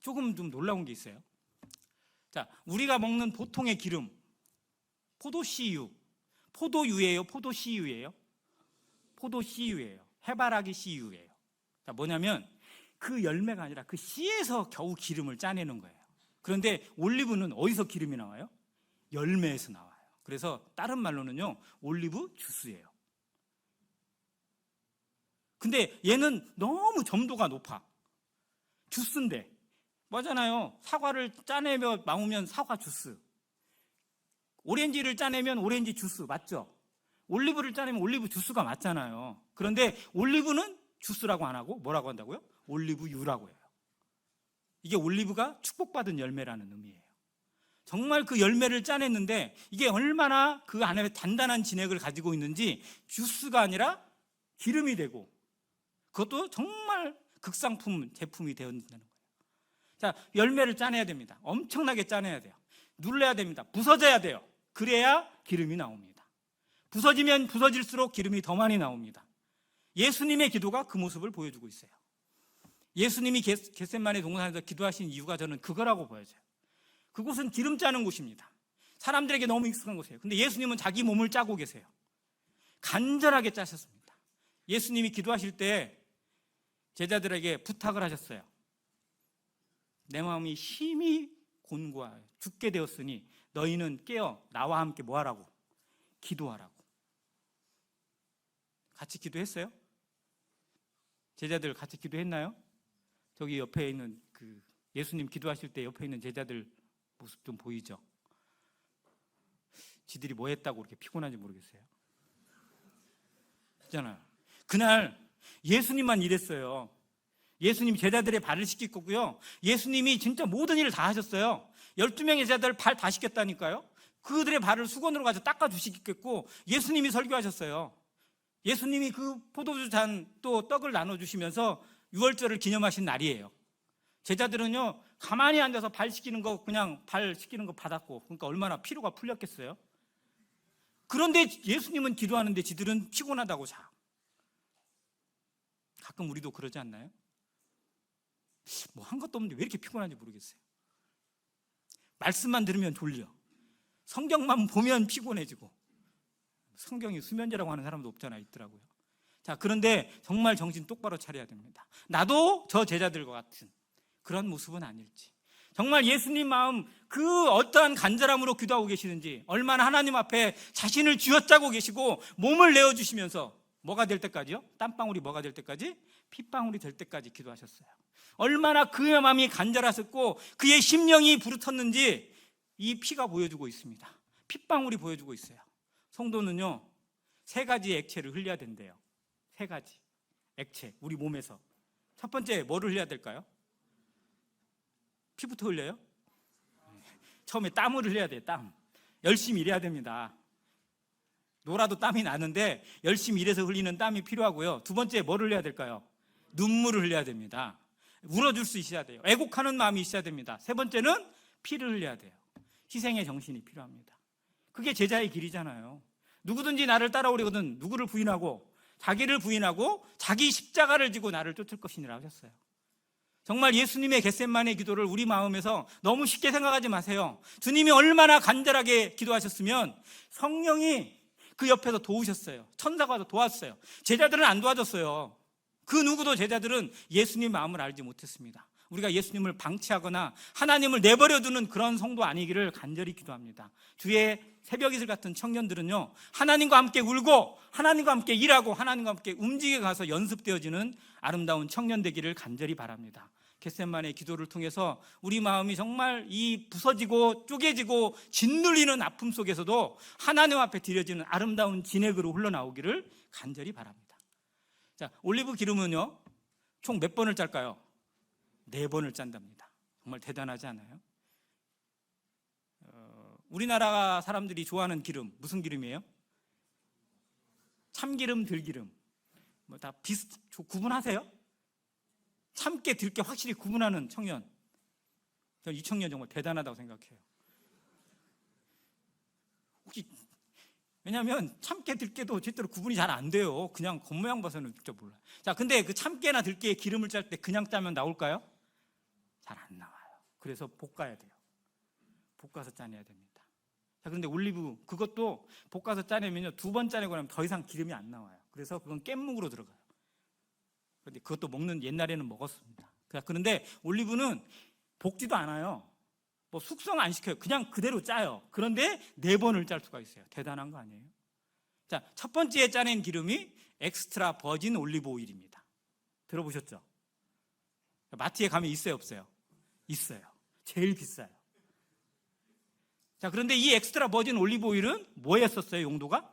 조금 좀 놀라운 게 있어요. 자, 우리가 먹는 보통의 기름, 포도씨유, 포도유예요, 포도씨유예요? 포도씨유예요. 해바라기 씨유예요. 자, 뭐냐면 그 열매가 아니라 그 씨에서 겨우 기름을 짜내는 거예요. 그런데 올리브는 어디서 기름이 나와요? 열매에서 나와요. 그래서 다른 말로는요, 올리브 주스예요. 근데 얘는 너무 점도가 높아. 주스인데 뭐잖아요. 사과를 짜내며 나오면 사과 주스, 오렌지를 짜내면 오렌지 주스, 맞죠? 올리브를 짜내면 올리브 주스가 맞잖아요. 그런데 올리브는 주스라고 안 하고 뭐라고 한다고요? 올리브유라고 해요. 이게 올리브가 축복받은 열매라는 의미예요. 정말 그 열매를 짜냈는데 이게 얼마나 그 안에 단단한 진액을 가지고 있는지 주스가 아니라 기름이 되고, 그것도 정말 극상품 제품이 되어진다는 거예요. 자, 열매를 짜내야 됩니다. 엄청나게 짜내야 돼요. 눌러야 됩니다. 부서져야 돼요. 그래야 기름이 나옵니다. 부서지면 부서질수록 기름이 더 많이 나옵니다. 예수님의 기도가 그 모습을 보여주고 있어요. 예수님이 겟세마네 동산에서 기도하신 이유가 저는 그거라고 보여져요. 그곳은 기름 짜는 곳입니다. 사람들에게 너무 익숙한 곳이에요. 근데 예수님은 자기 몸을 짜고 계세요. 간절하게 짜셨습니다. 예수님이 기도하실 때 제자들에게 부탁을 하셨어요. 내 마음이 심히 곤고하여 죽게 되었으니 너희는 깨어 나와 함께 뭐 하라고? 기도하라고. 같이 기도했어요? 제자들 같이 기도했나요? 저기 옆에 있는 그 예수님 기도하실 때 옆에 있는 제자들 모습 좀 보이죠? 지들이 뭐 했다고 그렇게 피곤한지 모르겠어요. 그렇잖아요. 그날 예수님만 일했어요. 예수님 제자들의 발을 씻길 거고요. 예수님이 진짜 모든 일을 다 하셨어요. 12명의 제자들 발 다 씻겼다니까요. 그들의 발을 수건으로 가서 닦아주시겠고, 예수님이 설교하셨어요. 예수님이 그 포도주 잔 또 떡을 나눠주시면서 유월절을 기념하신 날이에요. 제자들은요, 가만히 앉아서 발 씻기는 거, 그냥 발 씻기는 거 받았고, 그러니까 얼마나 피로가 풀렸겠어요. 그런데 예수님은 기도하는데 지들은 피곤하다고 자. 가끔 우리도 그러지 않나요? 뭐 한 것도 없는데 왜 이렇게 피곤한지 모르겠어요. 말씀만 들으면 졸려. 성경만 보면 피곤해지고. 성경이 수면제라고 하는 사람도 없잖아, 있더라고요. 자, 그런데 정말 정신 똑바로 차려야 됩니다. 나도 저 제자들과 같은 그런 모습은 아닐지. 정말 예수님 마음 그 어떠한 간절함으로 기도하고 계시는지, 얼마나 하나님 앞에 자신을 쥐어짜고 계시고 몸을 내어주시면서 뭐가 될 때까지요? 땀방울이 뭐가 될 때까지? 핏방울이 될 때까지 기도하셨어요. 얼마나 그의 마음이 간절하셨고 그의 심령이 부르텄는지 이 피가 보여주고 있습니다. 핏방울이 보여주고 있어요. 성도는요, 3가지 액체를 흘려야 된대요. 3가지 액체, 우리 몸에서. 첫 번째 뭐를 흘려야 될까요? 피부터 흘려요? 처음에 땀을 흘려야 돼요. 땀. 열심히 일해야 됩니다. 놀아도 땀이 나는데 열심히 일해서 흘리는 땀이 필요하고요. 두 번째 뭐를 흘려야 될까요? 눈물을 흘려야 됩니다. 울어줄 수 있어야 돼요. 애곡하는 마음이 있어야 됩니다. 세 번째는 피를 흘려야 돼요. 희생의 정신이 필요합니다. 그게 제자의 길이잖아요. 누구든지 나를 따라오려거든 누구를 부인하고 자기를 부인하고 자기 십자가를 지고 나를 쫓을 것이니라 하셨어요. 정말 예수님의 겟세마네 기도를 우리 마음에서 너무 쉽게 생각하지 마세요. 주님이 얼마나 간절하게 기도하셨으면 성령이 그 옆에서 도우셨어요. 천사가 와서 도왔어요. 제자들은 안 도와줬어요. 그 누구도 제자들은 예수님 마음을 알지 못했습니다. 우리가 예수님을 방치하거나 하나님을 내버려두는 그런 성도 아니기를 간절히 기도합니다. 주의 새벽이슬 같은 청년들은요, 하나님과 함께 울고 하나님과 함께 일하고 하나님과 함께 움직여 가서 연습되어지는 아름다운 청년 되기를 간절히 바랍니다. 겟세마네 기도를 통해서 우리 마음이 정말 이 부서지고 쪼개지고 짓눌리는 아픔 속에서도 하나님 앞에 드려지는 아름다운 진액으로 흘러나오기를 간절히 바랍니다. 자, 올리브 기름은요, 총 몇 번을 짤까요? 4번을 짠답니다. 정말 대단하지 않아요? 우리나라 사람들이 좋아하는 기름, 무슨 기름이에요? 참기름, 들기름. 뭐 다 구분하세요? 참깨, 들깨 확실히 구분하는 청년. 저는 이 청년 정말 대단하다고 생각해요. 혹시, 왜냐하면 참깨, 들깨도 제대로 구분이 잘 안 돼요. 그냥 겉모양 봐서는 진짜 몰라요. 자, 근데 그 참깨나 들깨에 기름을 짤 때 그냥 짜면 나올까요? 잘 안 나와요. 그래서 볶아야 돼요. 볶아서 짜내야 됩니다. 자, 그런데 올리브 그것도 볶아서 짜내면요, 2번 짜내고 나면 더 이상 기름이 안 나와요. 그래서 그건 깻묵으로 들어가요. 그런데 그것도 먹는 옛날에는 먹었습니다. 그런데 올리브는 볶지도 않아요. 뭐 숙성 안 시켜요. 그냥 그대로 짜요. 그런데 4번을 짤 수가 있어요. 대단한 거 아니에요? 자, 첫 번째에 짜낸 기름이 엑스트라 버진 올리브 오일입니다. 들어보셨죠? 마트에 가면 있어요, 없어요? 있어요. 제일 비싸요. 자, 그런데 이 엑스트라 버진 올리브 오일은 뭐에 썼어요, 용도가?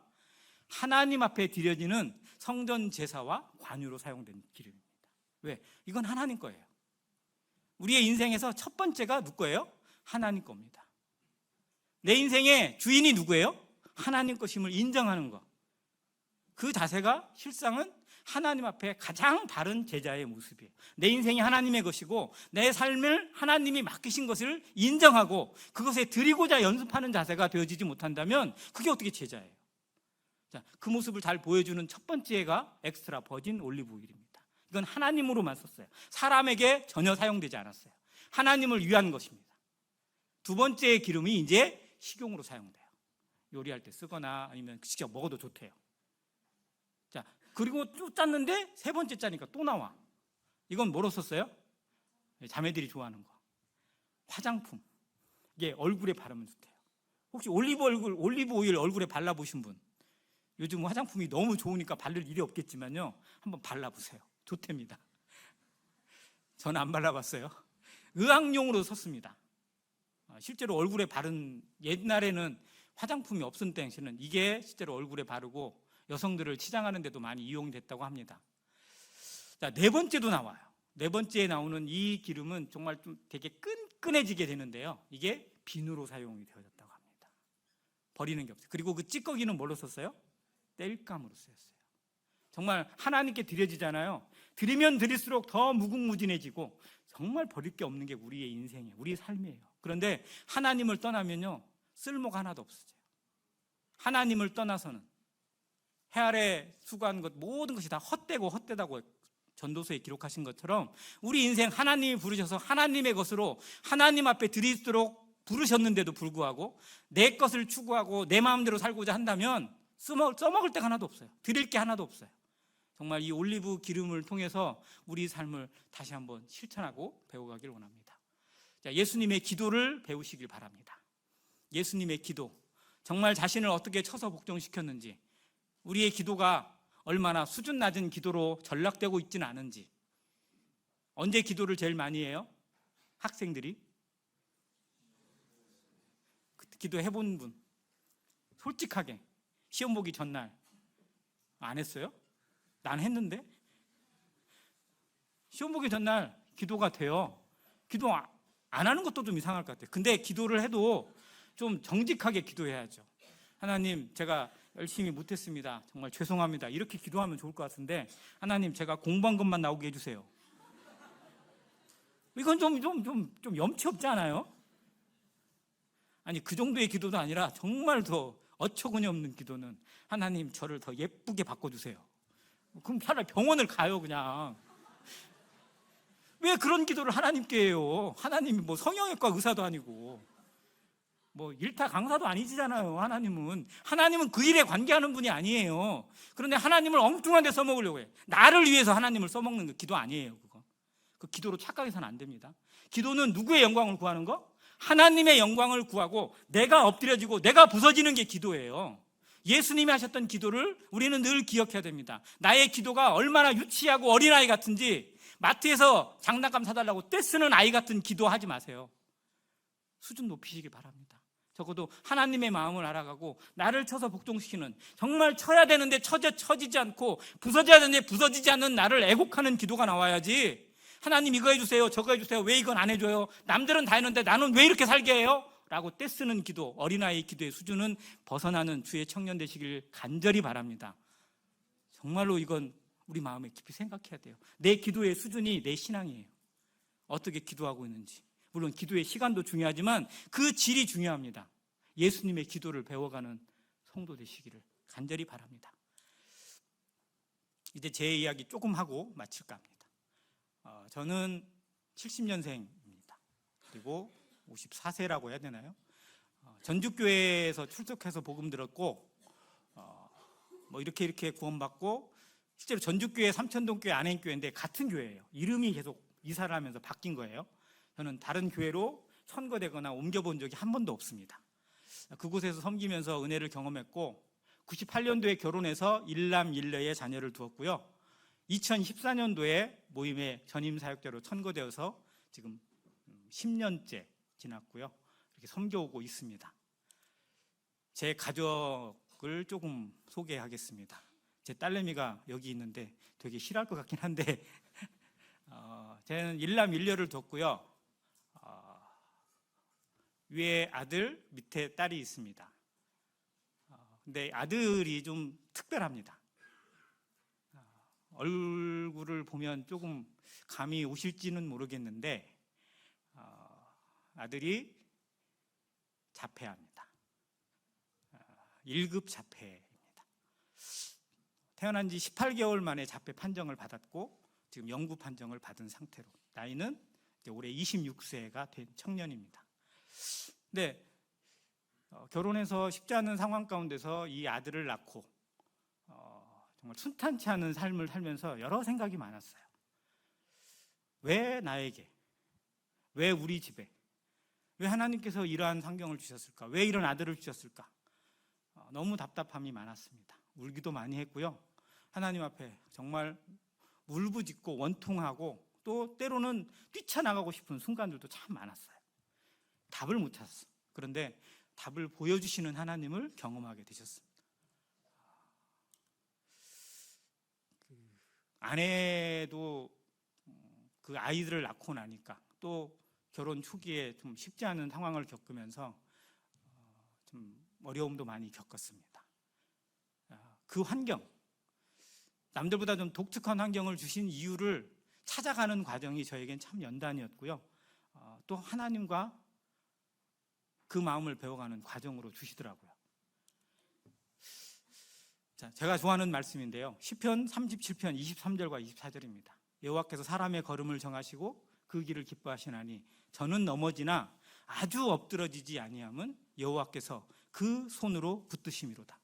하나님 앞에 드려지는 성전 제사와 관유로 사용된 기름입니다. 왜? 이건 하나님 거예요. 우리의 인생에서 첫 번째가 누구 거예요? 하나님 겁니다. 내 인생의 주인이 누구예요? 하나님 것임을 인정하는 것. 그 자세가 실상은 하나님 앞에 가장 바른 제자의 모습이에요. 내 인생이 하나님의 것이고 내 삶을 하나님이 맡기신 것을 인정하고 그것에 드리고자 연습하는 자세가 되어지지 못한다면 그게 어떻게 제자예요? 자, 그 모습을 잘 보여주는 첫 번째가 엑스트라 버진 올리브 오일입니다. 이건 하나님으로만 썼어요. 사람에게 전혀 사용되지 않았어요. 하나님을 위한 것입니다. 두 번째의 기름이 이제 식용으로 사용돼요. 요리할 때 쓰거나 아니면 직접 먹어도 좋대요. 자, 그리고 또 짰는데 세 번째 짜니까 또 나와. 이건 뭐로 썼어요? 자매들이 좋아하는 거. 화장품. 이게 얼굴에 바르면 좋대요. 혹시 올리브 오일 얼굴에 발라보신 분? 요즘 화장품이 너무 좋으니까 바를 일이 없겠지만요, 한번 발라보세요. 좋답니다. 저는 안 발라봤어요. 의학용으로 썼습니다. 실제로 얼굴에 바른, 옛날에는 화장품이 없은 당시에는 이게 실제로 얼굴에 바르고 여성들을 치장하는 데도 많이 이용됐다고 합니다. 자, 네 번째도 나와요. 네 번째에 나오는 이 기름은 정말 좀 되게 끈끈해지게 되는데요, 이게 비누로 사용이 되어졌다고 합니다. 버리는 게 없어요. 그리고 그 찌꺼기는 뭘로 썼어요? 땔감으로 쓰였어요. 정말 하나님께 드려지잖아요. 드리면 드릴수록 더 무궁무진해지고 정말 버릴 게 없는 게 우리의 인생이에요. 우리의 삶이에요. 그런데 하나님을 떠나면요, 쓸모가 하나도 없어져요. 하나님을 떠나서는 해 아래 수고한 것 모든 것이 다 헛되고 헛되다고 전도서에 기록하신 것처럼 우리 인생 하나님이 부르셔서 하나님의 것으로 하나님 앞에 드리도록 부르셨는데도 불구하고 내 것을 추구하고 내 마음대로 살고자 한다면 써먹을 데가 하나도 없어요. 드릴 게 하나도 없어요. 정말 이 올리브 기름을 통해서 우리 삶을 다시 한번 실천하고 배워가길 원합니다. 자, 예수님의 기도를 배우시길 바랍니다. 예수님의 기도, 정말 자신을 어떻게 쳐서 복종시켰는지, 우리의 기도가 얼마나 수준 낮은 기도로 전락되고 있지는 않은지. 언제 기도를 제일 많이 해요? 학생들이? 기도해본 분, 솔직하게 시험 보기 전날 안 했어요? 난 했는데. 시험 보기 전날 기도가 돼요. 기도 안 하는 것도 좀 이상할 것 같아요. 근데 기도를 해도 좀 정직하게 기도해야죠. 하나님, 제가 열심히 못했습니다. 정말 죄송합니다. 이렇게 기도하면 좋을 것 같은데, 하나님, 제가 공부한 것만 나오게 해주세요. 이건 좀 염치 없지 않아요? 아니, 그 정도의 기도도 아니라 정말 더 어처구니 없는 기도는, 하나님, 저를 더 예쁘게 바꿔주세요. 그럼 차라리 병원을 가요, 그냥. 왜 그런 기도를 하나님께 해요? 하나님이 뭐 성형외과 의사도 아니고 뭐 일타 강사도 아니시잖아요. 하나님은 그 일에 관계하는 분이 아니에요. 그런데 하나님을 엉뚱한 데 써먹으려고 해요. 나를 위해서 하나님을 써먹는 거 기도 아니에요. 그 기도로 착각해서는 안 됩니다. 기도는 누구의 영광을 구하는 거? 하나님의 영광을 구하고 내가 엎드려지고 내가 부서지는 게 기도예요. 예수님이 하셨던 기도를 우리는 늘 기억해야 됩니다. 나의 기도가 얼마나 유치하고 어린아이 같은지 마트에서 장난감 사달라고 떼쓰는 아이 같은 기도하지 마세요. 수준 높이시기 바랍니다. 적어도 하나님의 마음을 알아가고 나를 쳐서 복종시키는, 정말 쳐야 되는데 쳐지지 않고 부서져야 되는데 부서지지 않는 나를 애곡하는 기도가 나와야지, 하나님 이거 해주세요, 저거 해주세요, 왜 이건 안 해줘요, 남들은 다 했는데 나는 왜 이렇게 살게 해요? 라고 떼쓰는 기도, 어린아이의 기도의 수준은 벗어나는 주의 청년 되시길 간절히 바랍니다. 정말로 이건 우리 마음에 깊이 생각해야 돼요. 내 기도의 수준이 내 신앙이에요. 어떻게 기도하고 있는지. 물론 기도의 시간도 중요하지만 그 질이 중요합니다. 예수님의 기도를 배워가는 성도 되시기를 간절히 바랍니다. 이제 제 이야기 조금 하고 마칠까 합니다. 저는 70년생입니다. 그리고 54세라고 해야 되나요? 전주교회에서 출석해서 복음 들었고 뭐 이렇게 구원받고 실제로 전주교회 삼천동교회 안행교회인데 같은 교회예요. 이름이 계속 이사를 하면서 바뀐 거예요. 저는 다른 교회로 선거되거나 옮겨본 적이 한 번도 없습니다. 그곳에서 섬기면서 은혜를 경험했고 98년도에 결혼해서 일남일녀의 자녀를 두었고요. 2014년도에 모임의 전임사역자로 천거되어서 지금 10년째 지났고요. 이렇게 섬겨오고 있습니다. 제 가족을 조금 소개하겠습니다. 제 딸내미가 여기 있는데 되게 싫어할 것 같긴 한데 저는 일남일녀를 뒀고요. 위에 아들, 밑에 딸이 있습니다. 근데 아들이 좀 특별합니다. 얼굴을 보면 조금 감이 오실지는 모르겠는데 아들이 자폐합니다. 1급 자폐입니다. 태어난 지 18개월 만에 자폐 판정을 받았고 지금 영구 판정을 받은 상태로 나이는 이제 올해 26세가 된 청년입니다. 근데 결혼해서 쉽지 않은 상황 가운데서 이 아들을 낳고 정말 순탄치 않은 삶을 살면서 여러 생각이 많았어요. 왜 나에게? 왜 우리 집에? 왜 하나님께서 이러한 환경을 주셨을까? 왜 이런 아들을 주셨을까? 너무 답답함이 많았습니다. 울기도 많이 했고요. 하나님 앞에 정말 울부짖고 원통하고 또 때로는 뛰쳐나가고 싶은 순간들도 참 많았어요. 답을 못 찾았어요. 그런데 답을 보여주시는 하나님을 경험하게 되셨습니다. 아내도 그 아이들을 낳고 나니까 또 결혼 초기에 좀 쉽지 않은 상황을 겪으면서 좀 어려움도 많이 겪었습니다. 그 환경, 남들보다 좀 독특한 환경을 주신 이유를 찾아가는 과정이 저에겐 참 연단이었고요. 또 하나님과 그 마음을 배워가는 과정으로 주시더라고요. 자, 제가 좋아하는 말씀인데요. 시편 37편 23절과 24절입니다. 여호와께서 사람의 걸음을 정하시고 그 길을 기뻐하시나니 저는 넘어지나 아주 엎드러지지 아니함은 여호와께서 그 손으로 붙드심이로다.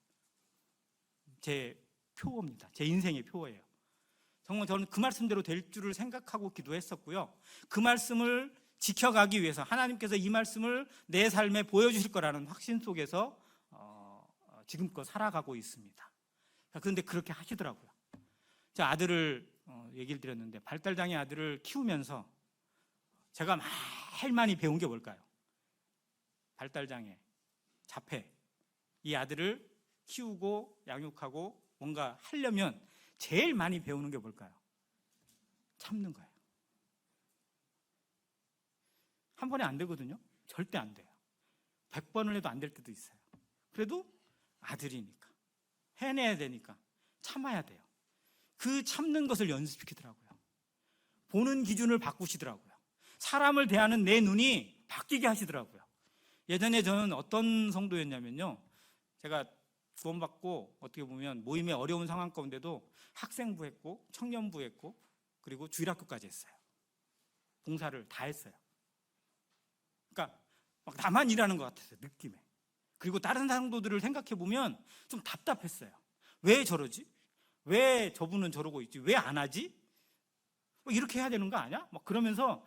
제 표어입니다. 제 인생의 표어예요. 정말 저는 그 말씀대로 될 줄을 생각하고 기도했었고요. 그 말씀을 지켜가기 위해서 하나님께서 이 말씀을 내 삶에 보여주실 거라는 확신 속에서 지금껏 살아가고 있습니다. 그런데 그렇게 하시더라고요. 제 아들을 얘기를 드렸는데 발달장애 아들을 키우면서 제가 제일 많이 배운 게 뭘까요? 발달장애, 자폐, 이 아들을 키우고 양육하고 뭔가 하려면 제일 많이 배우는 게 뭘까요? 참는 거예요. 한 번에 안 되거든요. 절대 안 돼요. 100번을 해도 안 될 때도 있어요. 그래도 아들이니까 해내야 되니까 참아야 돼요. 그 참는 것을 연습시키더라고요. 보는 기준을 바꾸시더라고요. 사람을 대하는 내 눈이 바뀌게 하시더라고요. 예전에 저는 어떤 성도였냐면요, 제가 구원받고 어떻게 보면 모임의 어려운 상황 가운데도 학생부 했고 청년부 했고 그리고 주일학교까지 했어요. 봉사를 다 했어요. 그러니까 막 나만 일하는 것 같았어요, 느낌에. 그리고 다른 성도들을 생각해 보면 좀 답답했어요. 왜 저러지? 왜 저분은 저러고 있지? 왜 안 하지? 이렇게 해야 되는 거 아니야? 막 그러면서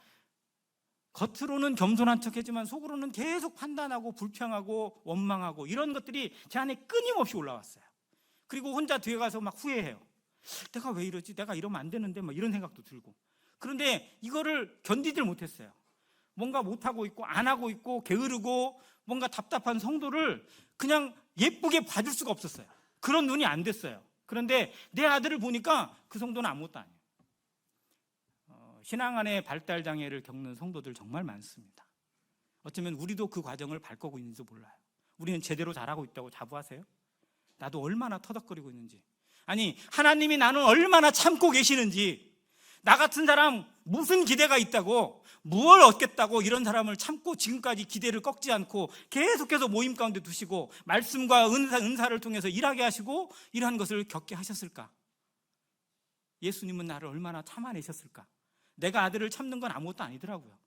겉으로는 겸손한 척했지만 속으로는 계속 판단하고 불평하고 원망하고 이런 것들이 제 안에 끊임없이 올라왔어요. 그리고 혼자 뒤에 가서 막 후회해요. 내가 왜 이러지? 내가 이러면 안 되는데 막 이런 생각도 들고. 그런데 이거를 견디질 못했어요. 뭔가 못하고 있고 안 하고 있고 게으르고 뭔가 답답한 성도를 그냥 예쁘게 봐줄 수가 없었어요. 그런 눈이 안 됐어요. 그런데 내 아들을 보니까 그 성도는 아무것도 아니에요. 신앙 안에 발달장애를 겪는 성도들 정말 많습니다. 어쩌면 우리도 그 과정을 밟고 있는지도 몰라요. 우리는 제대로 잘하고 있다고 자부하세요? 나도 얼마나 터덕거리고 있는지, 아니 하나님이 나는 얼마나 참고 계시는지, 나 같은 사람 무슨 기대가 있다고, 무엇을 얻겠다고 이런 사람을 참고 지금까지 기대를 꺾지 않고 계속해서 모임 가운데 두시고 말씀과 은사를 통해서 일하게 하시고 이러한 것을 겪게 하셨을까? 예수님은 나를 얼마나 참아내셨을까? 내가 아들을 참는 건 아무것도 아니더라고요.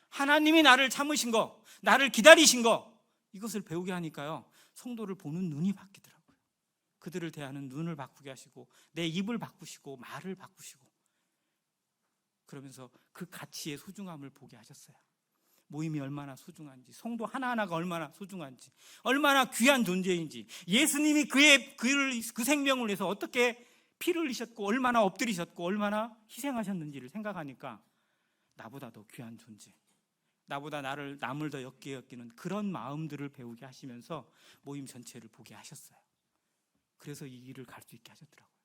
하나님이 나를 참으신 거, 나를 기다리신 거, 이것을 배우게 하니까요, 성도를 보는 눈이 바뀌더라고요. 그들을 대하는 눈을 바꾸게 하시고 내 입을 바꾸시고 말을 바꾸시고, 그러면서 그 가치의 소중함을 보게 하셨어요. 모임이 얼마나 소중한지, 성도 하나하나가 얼마나 소중한지, 얼마나 귀한 존재인지, 예수님이 그 생명을 위해서 어떻게 피를 흘리셨고 얼마나 엎드리셨고 얼마나 희생하셨는지를 생각하니까 나보다 더 귀한 존재, 나보다 남을 더 옅게 여기는 그런 마음들을 배우게 하시면서 모임 전체를 보게 하셨어요. 그래서 이 길을 갈 수 있게 하셨더라고요.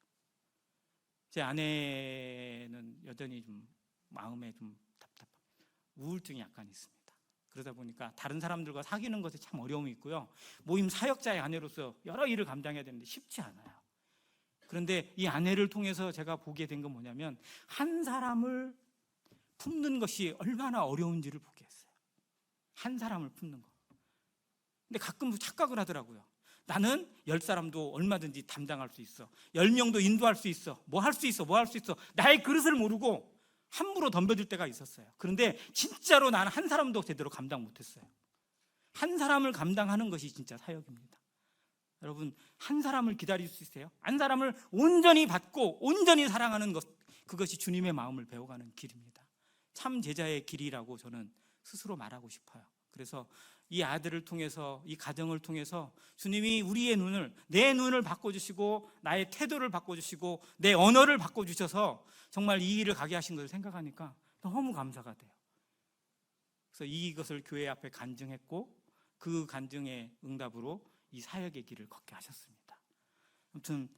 제 아내는 여전히 좀 마음에 좀 답답한 우울증이 약간 있습니다. 그러다 보니까 다른 사람들과 사귀는 것에 참 어려움이 있고요, 모임 사역자의 아내로서 여러 일을 감당해야 되는데 쉽지 않아요. 그런데 이 아내를 통해서 제가 보게 된 건 뭐냐면, 한 사람을 품는 것이 얼마나 어려운지를 보게 했어요. 한 사람을 품는 거. 근데 가끔 착각을 하더라고요. 나는 10사람도 얼마든지 담당할 수 있어, 10명도 인도할 수 있어, 뭐 할 수 있어. 나의 그릇을 모르고 함부로 덤벼들 때가 있었어요. 그런데 진짜로 나는 한 사람도 제대로 감당 못했어요. 한 사람을 감당하는 것이 진짜 사역입니다. 여러분, 한 사람을 기다릴 수 있어요? 한 사람을 온전히 받고 온전히 사랑하는 것, 그것이 주님의 마음을 배워가는 길입니다. 참 제자의 길이라고 저는 스스로 말하고 싶어요. 그래서 이 아들을 통해서, 이 가정을 통해서 주님이 우리의 눈을, 내 눈을 바꿔주시고 나의 태도를 바꿔주시고 내 언어를 바꿔주셔서 정말 이 일을 가게 하신 것을 생각하니까 너무 감사가 돼요. 그래서 이것을 교회 앞에 간증했고 그 간증의 응답으로 이 사역의 길을 걷게 하셨습니다. 아무튼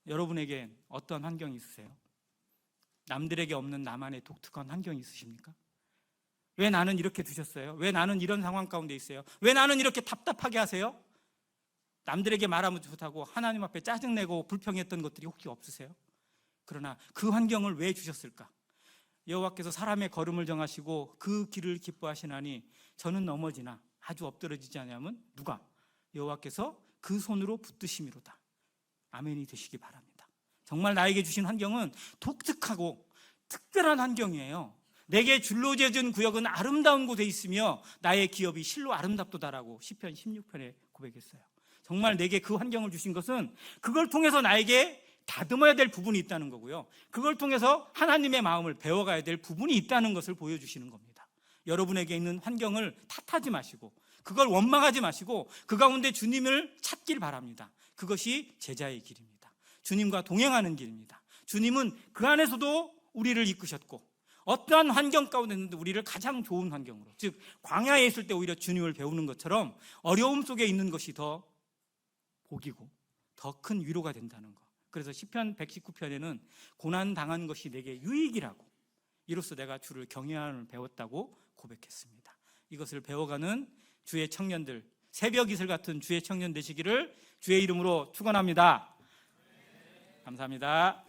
여러분에게 어떤 환경이 있으세요? 남들에게 없는 나만의 독특한 환경이 있으십니까? 왜 나는 이렇게 두셨어요? 왜 나는 이런 상황 가운데 있어요? 왜 나는 이렇게 답답하게 하세요? 남들에게 말하지 못하고 하나님 앞에 짜증내고 불평했던 것들이 혹시 없으세요? 그러나 그 환경을 왜 주셨을까? 여호와께서 사람의 걸음을 정하시고 그 길을 기뻐하시나니 저는 넘어지나 아주 엎드러지지 않으면 누가? 여호와께서 그 손으로 붙드심이로다. 아멘이 되시기 바랍니다. 정말 나에게 주신 환경은 독특하고 특별한 환경이에요. 내게 줄로 지어진 구역은 아름다운 곳에 있으며 나의 기업이 실로 아름답도다라고 시편 16편에 고백했어요. 정말 내게 그 환경을 주신 것은 그걸 통해서 나에게 다듬어야 될 부분이 있다는 거고요, 그걸 통해서 하나님의 마음을 배워가야 될 부분이 있다는 것을 보여주시는 겁니다. 여러분에게 있는 환경을 탓하지 마시고 그걸 원망하지 마시고 그 가운데 주님을 찾길 바랍니다. 그것이 제자의 길입니다. 주님과 동행하는 길입니다. 주님은 그 안에서도 우리를 이끄셨고 어떠한 환경 가운데 있는데 우리를 가장 좋은 환경으로, 즉 광야에 있을 때 오히려 주님을 배우는 것처럼 어려움 속에 있는 것이 더 복이고 더 큰 위로가 된다는 것. 그래서 시편 119편에는 고난당한 것이 내게 유익이라고, 이로써 내가 주를 경외함을 배웠다고 고백했습니다. 이것을 배워가는 주의 청년들, 새벽 이슬 같은 주의 청년 되시기를 주의 이름으로 축원합니다. 감사합니다.